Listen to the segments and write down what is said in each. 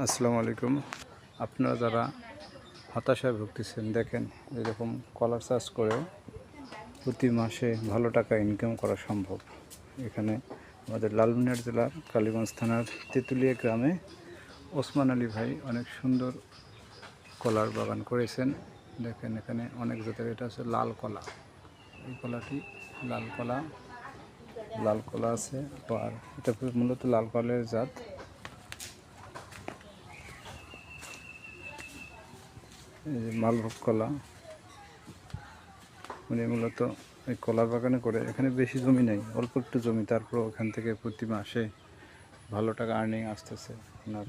আসসালামু আলাইকুম। আপনারা যারা হতাশায় ভুগতেছেন, দেখেন এরকম কলার চাষ করেও প্রতি মাসে ভালো টাকা ইনকাম করা সম্ভব। এখানে আমাদের লালমনিরহাট জেলার কালীগঞ্জ থানার তেঁতুলিয়া গ্রামে ওসমান আলী ভাই অনেক সুন্দর কলার বাগান করেছেন। দেখেন এখানে অনেক জাতের, এটা হচ্ছে লাল কলা। এই কলাটি লাল কলা আছে, আর এটা মূলত লাল কলের জাত। এই যে মালভোগ কলা, উনি মূলত এই কলার বাগানে করে। এখানে বেশি জমি নেই, অল্প একটু জমি, তারপর ওখান থেকে প্রতি মাসে ভালো টাকা আর্নিং আসতেছে। আপনার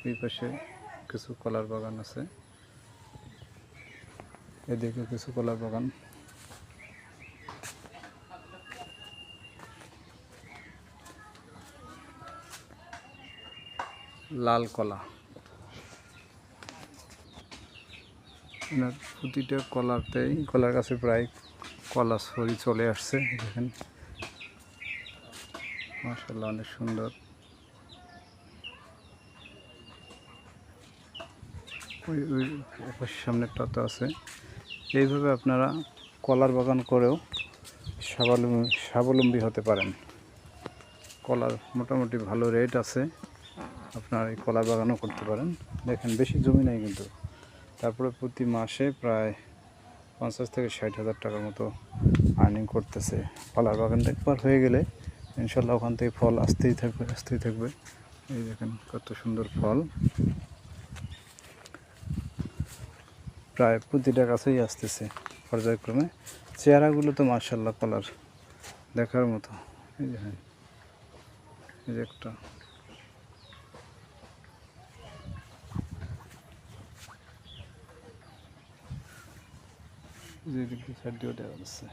এই পাশে কিছু কলার বাগান আছে, এদিকে কিছু কলার বাগান। লাল কলা, প্রতিটা কলার গাছে প্রায় কলা ছড়ি চলে আসছে। দেখেন মাশাআল্লাহ, অনেক সুন্দর। ওই সামনেরটা তো আছে। এইভাবে আপনারা কলার বাগান করেও স্বাবলম্বী হতে পারেন। কলার মোটামুটি ভালো রেট আছে, আপনারা এই কলার বাগানও করতে পারেন। দেখেন বেশি জমি নেই কিন্তু, তারপরে প্রতি মাসে প্রায় 50 থেকে 60 হাজার টাকার মতো আর্নিং করতেছে। কলার বাগানটা একবার হয়ে গেলে ইনশাল্লাহ ওখান থেকে ফল আসতেই থাকবে। এই দেখেন কত সুন্দর ফল, প্রায় প্রতিটা গাছেই আসতেছে পর্যায়ক্রমে। চেহারাগুলো তো মাশাআল্লাহ কলার দেখার মতো। এই দেখেন, এই যে একটা সাইড দিয়ে দেখা যাচ্ছে।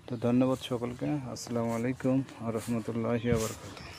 তো ধন্যবাদ সকলকে। আসসালামু আলাইকুম ওয়া রাহমাতুল্লাহি ওয়া বারাকাতুহু।